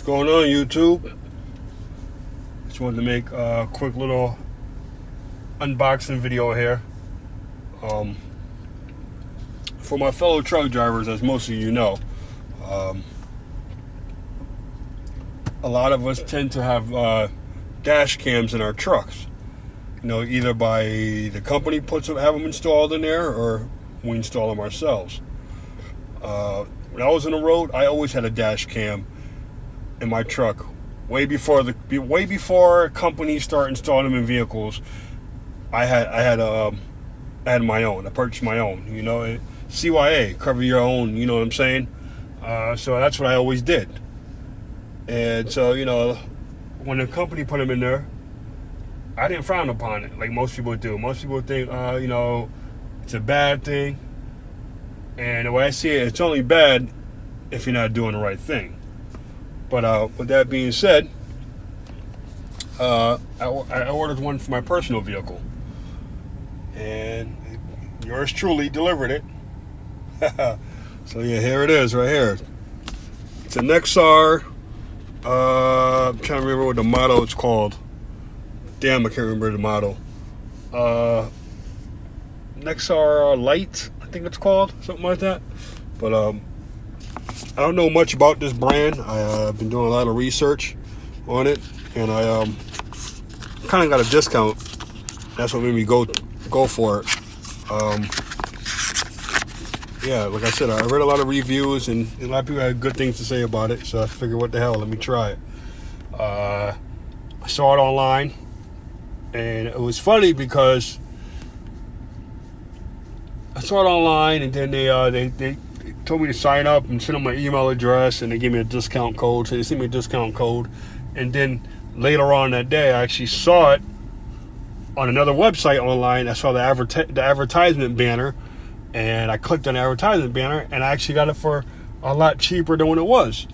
going on, YouTube? Just wanted to make a quick little unboxing video here. For my fellow truck drivers, as most of you know, a lot of us tend to have dash cams in our trucks. You know, either by the company have them installed in there, or we install them ourselves. When I was on the road, I always had a dash cam in my truck. Way before companies start installing them in vehicles, I had my own. I purchased my own. You know, CYA, cover your own. You know what I'm saying? So that's what I always did. And so, you know, when the company put them in there, I didn't frown upon it like most people do. Most people think, you know, it's a bad thing. And the way I see it, it's only bad if you're not doing the right thing. But with that being said, I ordered one for my personal vehicle. And yours truly delivered it. So yeah, here it is right here. It's a Nexar. I'm trying to remember what the model is called. Damn, I can't remember the model. Nexar Light, I think it's called, something like that. But I don't know much about this brand. I've been doing a lot of research on it, and I kind of got a discount. That's what made me go for it. Yeah, like I said, I read a lot of reviews, and a lot of people had good things to say about it. So I figured, what the hell, let me try it. I saw it online, and it was funny because I saw it online, and then they told me to sign up and send them my email address, and they gave me a discount code. So they sent me a discount code, and then later on that day, I actually saw it on another website online. I saw the advertisement banner, and I clicked on the advertisement banner, and I actually got it for a lot cheaper than what it was.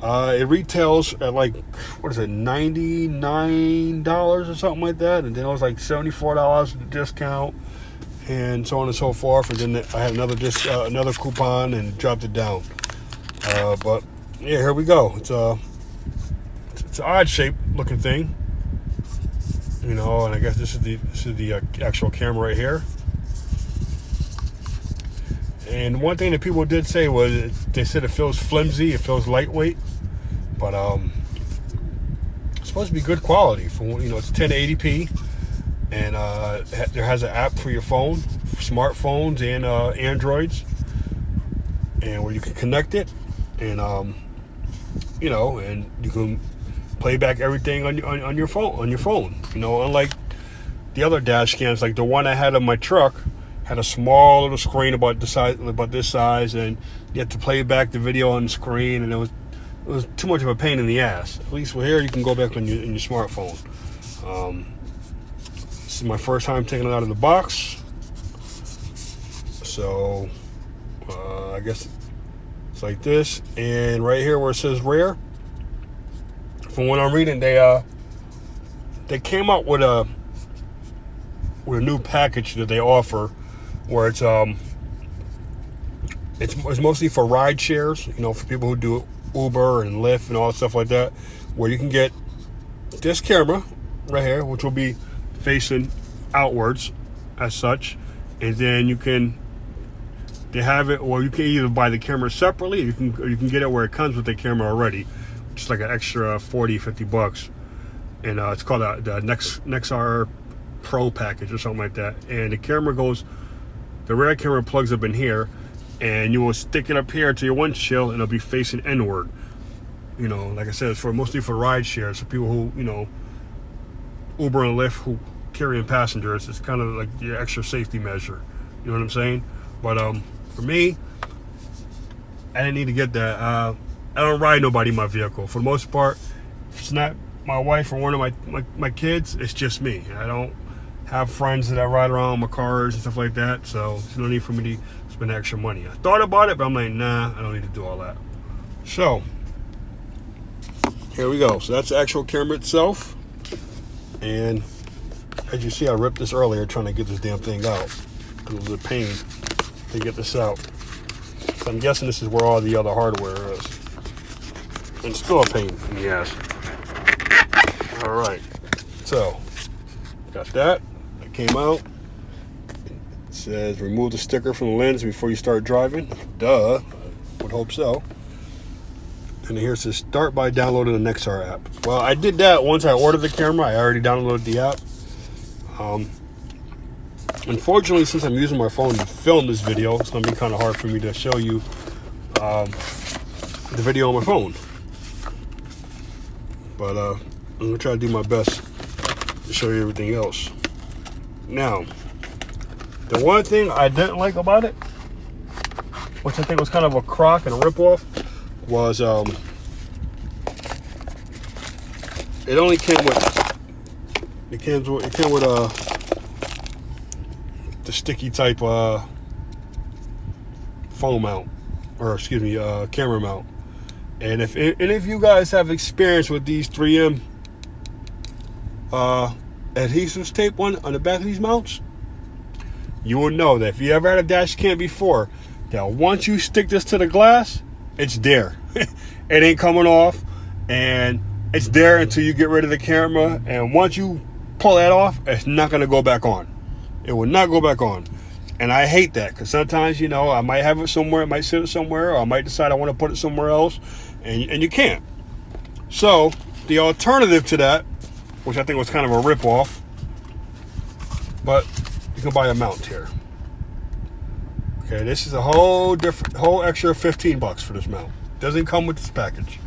It retails at like, what is it, $99 or something like that, and then it was like $74 with the discount, and so on and so forth. And then I had another coupon and dropped it down. But yeah, here we go. It's an odd shaped looking thing, you know. And I guess this is the actual camera right here. And one thing that people did say was, they said it feels flimsy, it feels lightweight, but it's supposed to be good quality. For, you know, it's 1080p, and there has an app for your phone, for smartphones and Androids, and where you can connect it, and you know, and you can play back everything on your phone. You know, unlike the other dash cams, like the one I had on my truck had a small little screen about this size, and you had to play back the video on the screen, and it was too much of a pain in the ass. At least with here, you can go back on your smartphone. This is my first time taking it out of the box, so I guess it's like this. And right here where it says rare, from what I'm reading, they came out with a new package that they offer, where it's mostly for ride shares, you know, for people who do Uber and Lyft and all that stuff like that, where you can get this camera right here, which will be facing outwards as such, and then they have it, or you can either buy the camera separately, or you can get it where it comes with the camera already, which is like an extra $40-50, and it's called the Nexar Pro package or something like that. And the rear camera plugs up in here, and you will stick it up here to your windshield, and it'll be facing inward. You know, like I said, it's mostly for ride shares, so people who, you know, Uber and Lyft, who carrying passengers. It's kind of like the extra safety measure. You know what I'm saying? But for me, I didn't need to get that. I don't ride nobody in my vehicle. For the most part, if it's not my wife or one of my kids, it's just me. I don't have friends that I ride around with my cars and stuff like that, so there's no need for me to spend extra money. I thought about it, but I'm like, nah, I don't need to do all that. So here we go. So that's the actual camera itself, and as you see, I ripped this earlier trying to get this damn thing out because it was a pain to get this out. So I'm guessing this is where all the other hardware is. and still a pain in the ass. All right, so got that. That came out. It says remove the sticker from the lens before you start driving. Duh, I would hope so. And here it says start by downloading the Nexar app. Well, I did that once I ordered the camera. I already downloaded the app. Unfortunately, since I'm using my phone to film this video, it's going to be kind of hard for me to show you the video on my phone. But I'm going to try to do my best to show you everything else. Now, the one thing I didn't like about it, which I think was kind of a crock and a ripoff, was it only came with the sticky type phone mount, or excuse me, camera mount. And if any of you guys have experience with these 3M adhesives tape on the back of these mounts, you will know that if you ever had a dash cam before, that once you stick this to the glass, it's there. It ain't coming off, and it's there until you get rid of the camera. And once you pull that off, it's not going to go back on. It will not go back on. And I hate that, because sometimes, you know, I might have it somewhere, I might sit it somewhere, or I might decide I want to put it somewhere else, and you can't. So the alternative to that, which I think was kind of a rip-off, but you can buy a mount here. Okay, this is a whole extra $15 for this mount. Doesn't come with this package.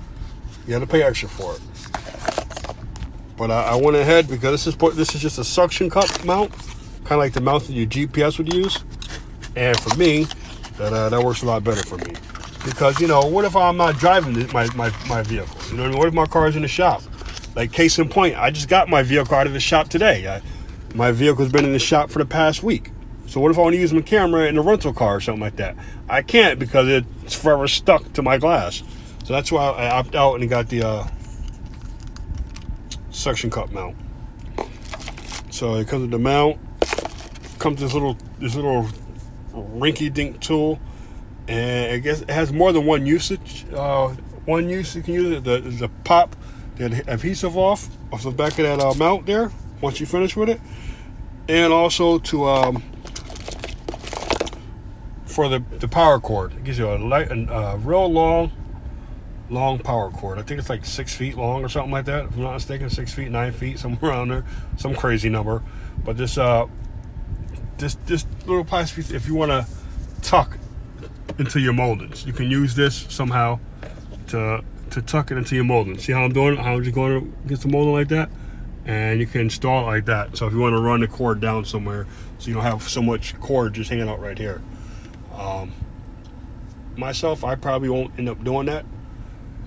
You have to pay extra for it. But I went ahead because this is just a suction cup mount, kind of like the mount that your GPS would use. And for me, that works a lot better for me. Because, you know, what if I'm not driving my vehicle? You know, what if my car is in the shop? Like, case in point, I just got my vehicle out of the shop today. My vehicle's been in the shop for the past week. So what if I want to use my camera in a rental car or something like that? I can't, because it's forever stuck to my glass. So that's why I opted out and got the suction cup mount. So it comes with the mount, comes this little rinky-dink tool, and I guess it has more than one usage. One use you can use it is to pop the adhesive off the back of that mount there once you finish with it, and also to for the power cord. It gives you a real long power cord. I think it's like 6 feet long or something like that, if I'm not mistaken. 6 feet, 9 feet, somewhere around there, some crazy number. But this little plastic piece, if you want to tuck into your moldings, you can use this somehow to tuck it into your molding. See how I'm doing it? How I'm just going to get the molding like that, and you can install it like that. So if you want to run the cord down somewhere, so you don't have so much cord just hanging out right here. Myself, I probably won't end up doing that.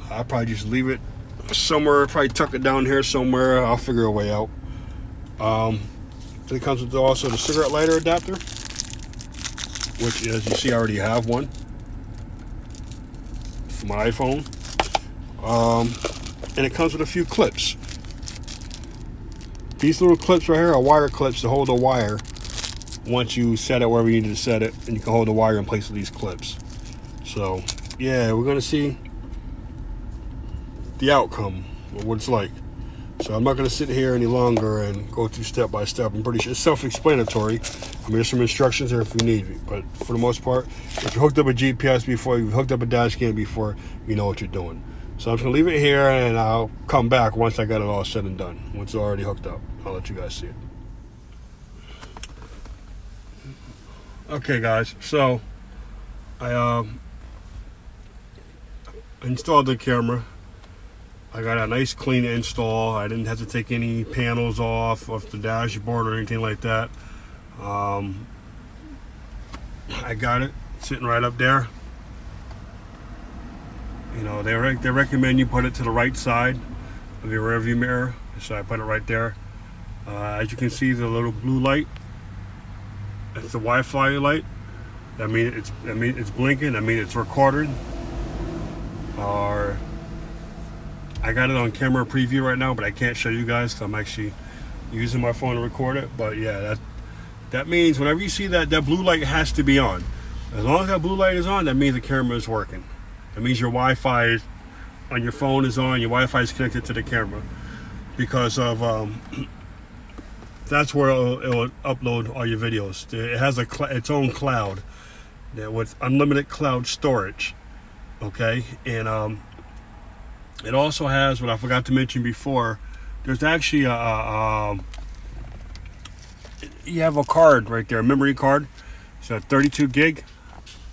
I'll probably just leave it somewhere, probably tuck it down here somewhere. I'll figure a way out. It comes with also the cigarette lighter adapter, which, as you see, I already have one for my iPhone. And it comes with a few clips. These little clips right here are wire clips to hold the wire once you set it wherever you need to set it, and you can hold the wire in place with these clips. So yeah, we're gonna see the outcome of what it's like. So I'm not going to sit here any longer and go through step by step. I'm pretty sure it's self-explanatory. I mean, there's some instructions there if you need it, but for the most part, if you hooked up a GPS before, you've hooked up a dash cam before, you know what you're doing. So I'm just going to leave it here, and I'll come back once I got it all said and done. Once it's already hooked up, I'll let you guys see it. Okay, guys, so I installed the camera. I got a nice clean install. I didn't have to take any panels off the dashboard or anything like that. I got it sitting right up there. You know, they recommend you put it to the right side of your rearview mirror, so I put it right there. As you can see, the little blue light, that's the Wi-Fi light. That means it's blinking. I mean, it's recording. Or I got it on camera preview right now, but I can't show you guys because I'm actually using my phone to record it. But yeah, that means whenever you see that blue light has to be on. As long as that blue light is on, that means the camera is working. That means your Wi-Fi on your phone is on, your Wi-Fi is connected to the camera, because of that's where it'll upload all your videos. It has its own cloud with unlimited cloud storage. Okay, and it also has what I forgot to mention before. There's actually you have a card right there, a memory card. It's a 32 gig,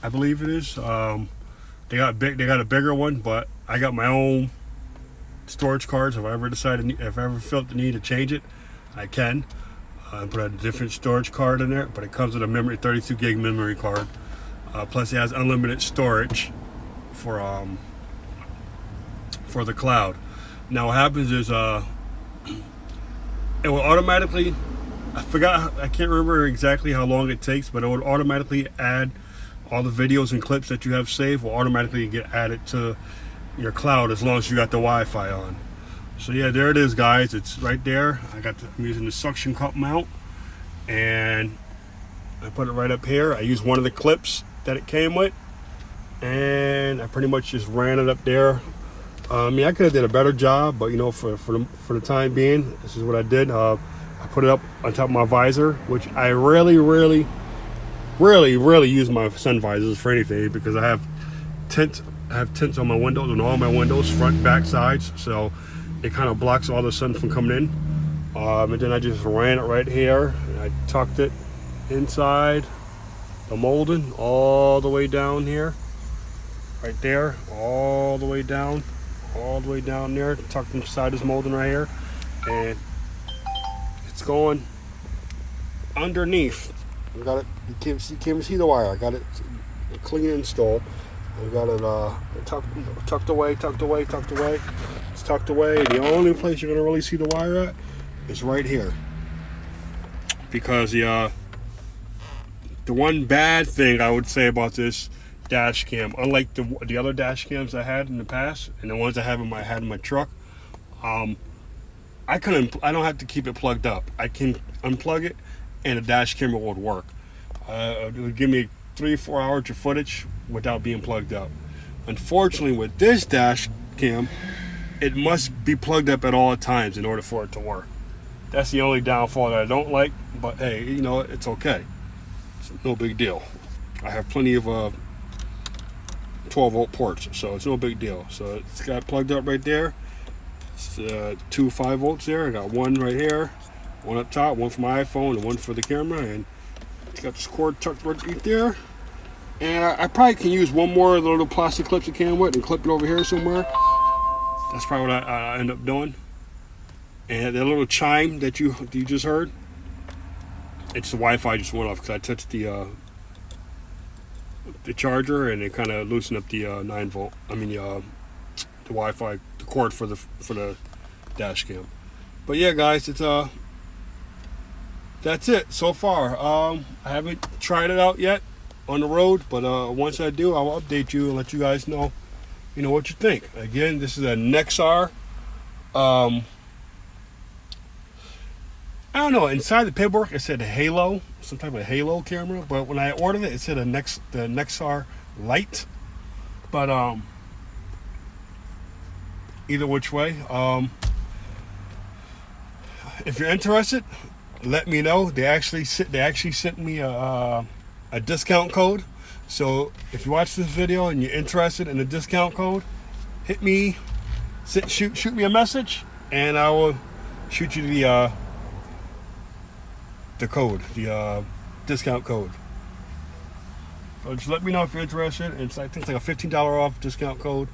I believe it is. They got a bigger one, but I got my own storage cards. If I ever felt the need to change it, I can. Put a different storage card in there, but it comes with a 32 gig memory card. Plus, it has unlimited storage for the cloud. Now, what happens is it will automatically. I can't remember exactly how long it takes, but it will automatically add all the videos and clips that you have saved. Will automatically get added to your cloud as long as you got the Wi-Fi on. So yeah, there it is, guys. It's right there. I'm using the suction cup mount, and I put it right up here. I used one of the clips that it came with, and I pretty much just ran it up there. I mean, I could have did a better job, but you know, for the time being, this is what I did. I put it up on top of my visor, which I rarely use my sun visors for anything, because I have tints on my windows, on all my windows, front, back, sides, so it kind of blocks all the sun from coming in. And then I just ran it right here, and I tucked it inside the molding all the way down here, right there, all the way down there, tucked inside this molding right here, and it's going underneath. I got it. You can't even see the wire. I got it clean installed. I got it tucked away. It's tucked away. The only place you're gonna really see the wire at is right here, because the one bad thing I would say about this dash cam, unlike the other dash cams I had in the past and the ones I had in my truck, I don't have to keep it plugged up. I can unplug it and the dash camera would work. It would give me 3-4 hours of footage without being plugged up. Unfortunately, with this dash cam, it must be plugged up at all times in order for it to work. That's the only downfall that I don't like, but hey, you know, it's okay. It's no big deal. I have plenty of 12-volt ports, so it's no big deal. So it's got plugged up right there. It's 2 5-volts there. I got one right here, one up top, one for my iPhone, and one for the camera, and it's got this cord tucked right there. And I probably can use one more of the little plastic clips it came with and clip it over here somewhere. That's probably what I end up doing. And that little chime that you just heard, it's the Wi-Fi just went off because I touched the charger, and it kind of loosened up the 9-volt. I mean the Wi-Fi, the cord for the dash cam. But yeah, guys, it's that's it so far. I haven't tried it out yet on the road, but once I do, I will update you and let you guys know, you know, what you think. Again, this is a Nexar. I don't know, inside the paperwork it said a Halo, some type of Halo camera, but when I ordered it, it said the Nexar Lite. But either which way, if you're interested, let me know. They actually sent me a discount code. So if you watch this video and you're interested in the discount code, hit me, shoot me a message, and I will shoot you the code, the discount code. So just let me know if you're interested. I think it's like a $15 off discount code,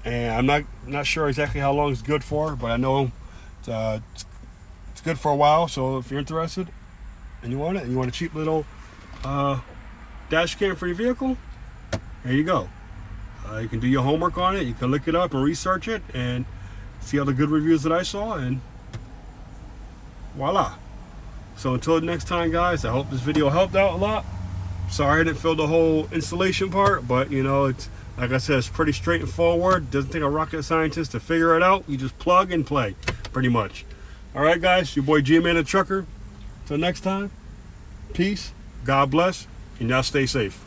and I'm not sure exactly how long it's good for, but I know it's good for a while. So if you're interested and you want it, and you want a cheap little dash cam for your vehicle, there you go. You can do your homework on it. You can look it up and research it and see all the good reviews that I saw, and voila. So until next time, guys, I hope this video helped out a lot. Sorry I didn't film the whole installation part, but you know, it's like I said, it's pretty straightforward. Doesn't take a rocket scientist to figure it out. You just plug and play, pretty much. All right, guys, your boy G-Man the Trucker. Till next time, peace, God bless, and y'all stay safe.